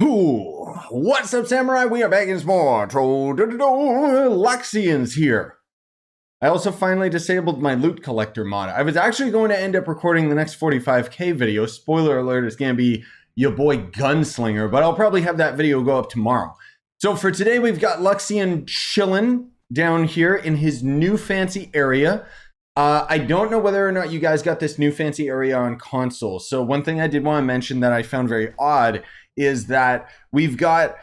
Ooh, what's up, Samurai? We are back in some more Trove. Luxion's here. I also finally disabled my loot collector mod. I was actually going to end up recording the next 45k video. Spoiler alert, it's going to be your boy Gunslinger, but I'll probably have that video go up tomorrow. So for today, we've got Luxion chilling down here in his new fancy area. I don't know whether or not you guys got this new fancy area on console. So one thing I did want to mention that I found very odd is that we've got,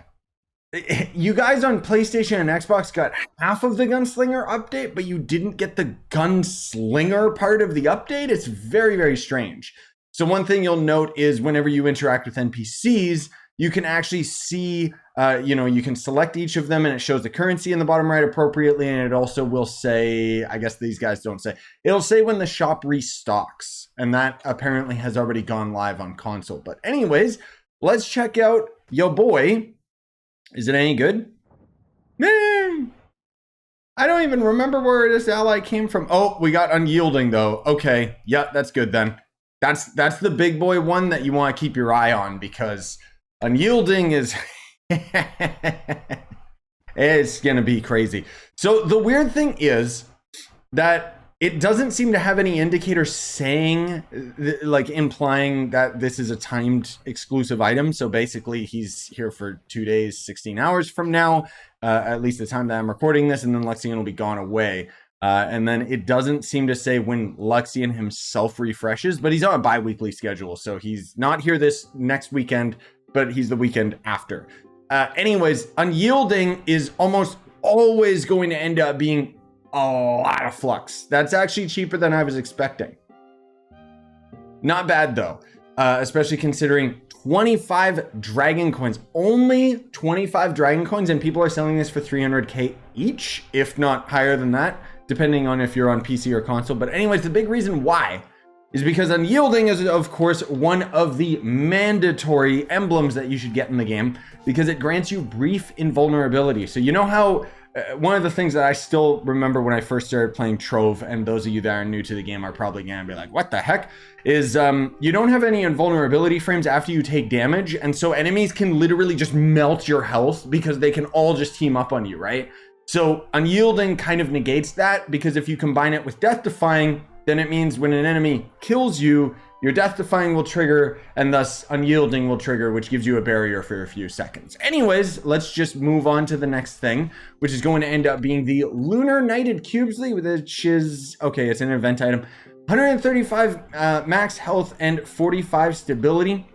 you guys on PlayStation and Xbox got half of the Gunslinger update, but you didn't get the Gunslinger part of the update. It's very, very strange. So one thing you'll note is whenever you interact with NPCs, you can actually see, you can select each of them and it shows the currency in the bottom right appropriately. And it also will say, I guess these guys don't say, it'll say when the shop restocks. And that apparently has already gone live on console. But anyways, let's check out yo boy. Is it any good? I don't even remember where this ally came from. Oh, we got Unyielding though. Okay, yeah, that's good then. That's the big boy one that you want to keep your eye on because Unyielding is it's gonna be crazy. So the weird thing is that it doesn't seem to have any indicator saying, like implying that this is a timed exclusive item. So basically he's here for 2 days, 16 hours from now, at least the time that I'm recording this, and then Luxion will be gone away. And then it doesn't seem to say when Luxion himself refreshes, but he's on a bi-weekly schedule. So he's not here this next weekend, but he's the weekend after. Anyways, Unyielding is almost always going to end up being a lot of flux. That's actually cheaper than I was expecting. Not bad though, especially considering 25 dragon coins, only 25 dragon coins, and people are selling this for 300k each, if not higher than that, depending on if you're on PC or console. But anyways, the big reason why is because Unyielding is, of course, one of the mandatory emblems that you should get in the game because it grants you brief invulnerability. So you know how one of the things that I still remember when I first started playing Trove, and those of you that are new to the game are probably gonna be like, what the heck, is you don't have any invulnerability frames after you take damage, and so enemies can literally just melt your health because they can all just team up on you, right? So Unyielding kind of negates that, because if you combine it with Death Defying, then it means when an enemy kills you, your Death Defying will trigger, and thus Unyielding will trigger, which gives you a barrier for a few seconds. Anyways, let's just move on to the next thing, which is going to end up being the Lunar Knighted Cubesley, which is, okay, it's an event item. 135 max health and 45 stability.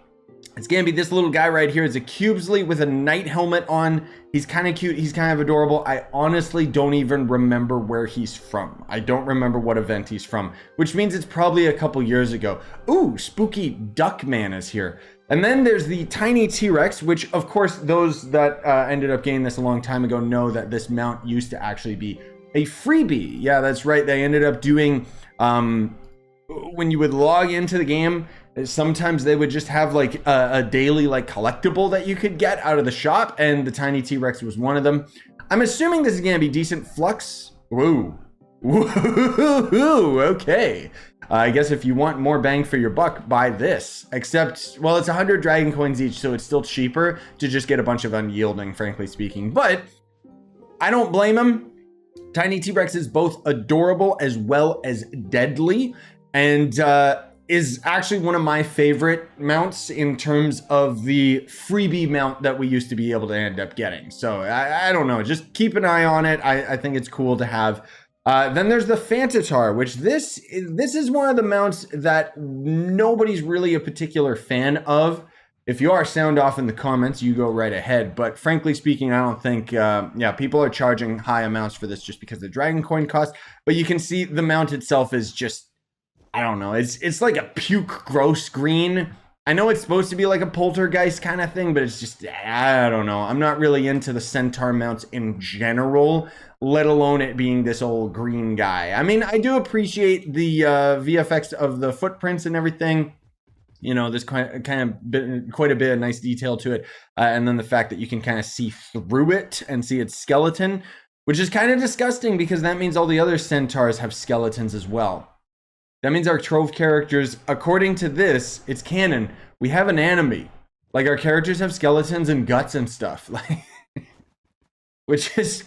It's gonna be this little guy right here. It's a Cubesley with a knight helmet on. He's kind of cute, he's kind of adorable. I honestly don't even remember where he's from. I don't remember what event he's from, which means it's probably a couple years ago. Ooh, Spooky Duckman is here. And then there's the Tiny T-Rex, which of course those that ended up getting this a long time ago know that this mount used to actually be a freebie. Yeah, that's right, they ended up doing, when you would log into the game, sometimes they would just have like a daily like collectible that you could get out of the shop, and the Tiny T-Rex was one of them. I'm assuming this is gonna be decent flux. Whoa. Woo. Okay. I guess if you want more bang for your buck, buy this. Except, well, it's 100 dragon coins each, so it's still cheaper to just get a bunch of Unyielding, frankly speaking. But I don't blame him. Tiny T-Rex is both adorable as well as deadly, and is actually one of my favorite mounts in terms of the freebie mount that we used to be able to end up getting. So I don't know, just keep an eye on it. I think it's cool to have. Then there's the Fantatar, which this is one of the mounts that nobody's really a particular fan of. If you are, sound off in the comments, you go right ahead. But frankly speaking, I don't think, yeah, people are charging high amounts for this just because the dragon coin cost. But you can see the mount itself is just, I don't know, it's like a puke gross green. I know it's supposed to be like a poltergeist kind of thing, but it's just, I don't know. I'm not really into the centaur mounts in general, let alone it being this old green guy. I mean, I do appreciate the VFX of the footprints and everything. You know, there's quite a bit of nice detail to it. And then the fact that you can kind of see through it and see its skeleton, which is kind of disgusting because that means all the other centaurs have skeletons as well. That means our Trove characters, according to this, it's canon. We have an enemy. Like our characters have skeletons and guts and stuff, like, which is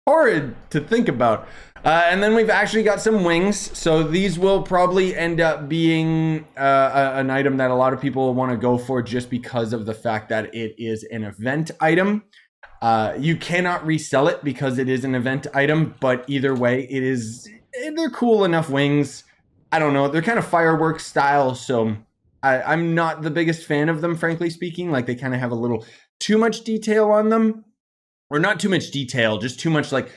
horrid to think about. And then we've actually got some wings. So these will probably end up being an item that a lot of people want to go for just because of the fact that it is an event item. You cannot resell it because it is an event item, but either way, they're cool enough wings. I don't know, they're kind of fireworks style, so I'm not the biggest fan of them, frankly speaking. Like, they kind of have a little too much detail on them. Or not too much detail, just too much like,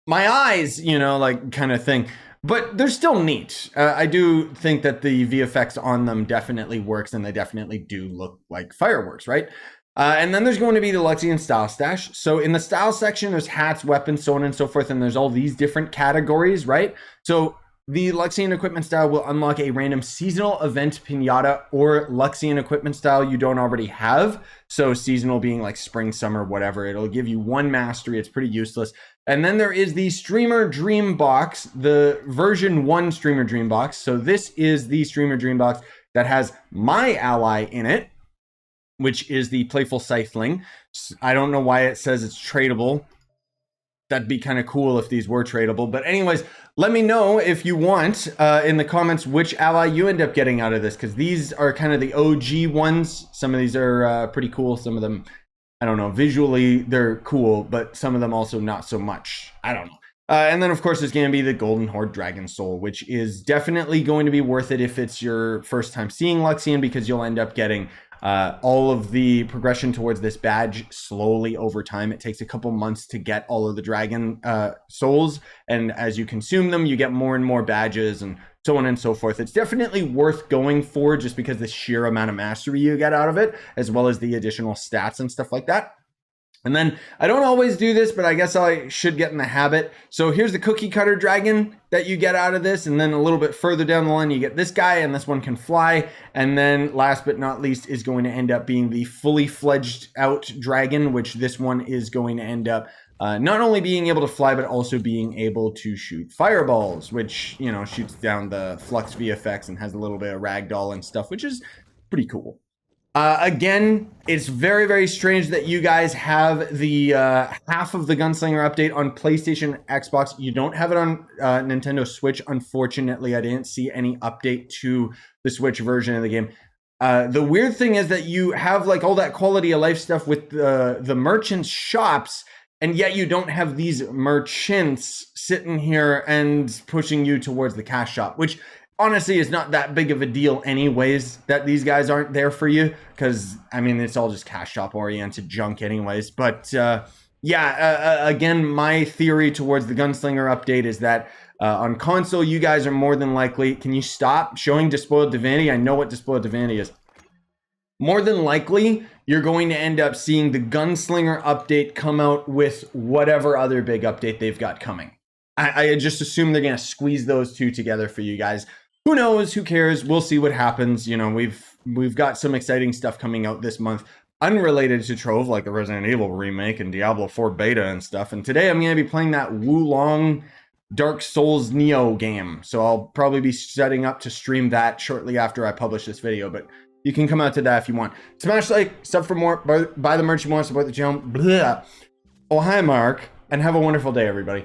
my eyes, you know, like kind of thing. But they're still neat. I do think that the VFX on them definitely works, and they definitely do look like fireworks, right? And then there's going to be the Luxion style stash. So in the style section, there's hats, weapons, so on and so forth, and there's all these different categories, right? So the Luxion equipment style will unlock a random seasonal event pinata or Luxion equipment style you don't already have. So seasonal being like spring, summer, whatever. It'll give you one mastery. It's pretty useless. And then there is the Streamer Dream Box, the version 1 Streamer Dream Box. So this is the Streamer Dream Box that has my ally in it, which is the Playful Scytheling. I don't know why it says it's tradable. That'd be kind of cool if these were tradable. But anyways, let me know if you want in the comments which ally you end up getting out of this, because these are kind of the OG ones. Some of these are pretty cool. Some of them, I don't know, visually they're cool, but some of them also not so much. I don't know. And then, of course, there's going to be the Golden Hoard Dragon Soul, which is definitely going to be worth it if it's your first time seeing Luxion, because you'll end up getting all of the progression towards this badge slowly over time. It takes a couple months to get all of the dragon souls, and as you consume them, you get more and more badges and so on and so forth. It's definitely worth going for just because the sheer amount of mastery you get out of it, as well as the additional stats and stuff like that. And then, I don't always do this, but I guess I should get in the habit. So here's the cookie cutter dragon that you get out of this. And then a little bit further down the line, you get this guy, and this one can fly. And then last but not least is going to end up being the fully fledged out dragon, which this one is going to end up not only being able to fly, but also being able to shoot fireballs, which, you know, shoots down the flux VFX and has a little bit of ragdoll and stuff, which is pretty cool. Again, it's very, very strange that you guys have the half of the Gunslinger update on PlayStation, Xbox. You don't have it on Nintendo Switch. Unfortunately, I didn't see any update to the Switch version of the game. The weird thing is that you have like all that quality of life stuff with the merchants' shops, and yet you don't have these merchants sitting here and pushing you towards the cash shop, which honestly is not that big of a deal anyways, that these guys aren't there for you, because I mean, it's all just cash shop oriented junk anyways. But yeah, again, my theory towards the Gunslinger update is that on console, you guys are more than likely, can you stop showing Despoiled Divinity? I know what Despoiled Divinity is. More than likely, you're going to end up seeing the Gunslinger update come out with whatever other big update they've got coming. I just assume they're going to squeeze those two together for you guys. Who knows? Who cares? We'll see what happens. You know, we've got some exciting stuff coming out this month, unrelated to Trove, like the Resident Evil remake and Diablo 4 beta and stuff. And today I'm going to be playing that Wulong Dark Souls Neo game. So I'll probably be setting up to stream that shortly after I publish this video. But you can come out to that if you want. Smash like, sub for more, buy the merch you want, support the channel. Blah. Oh, hi, Mark, and have a wonderful day, everybody.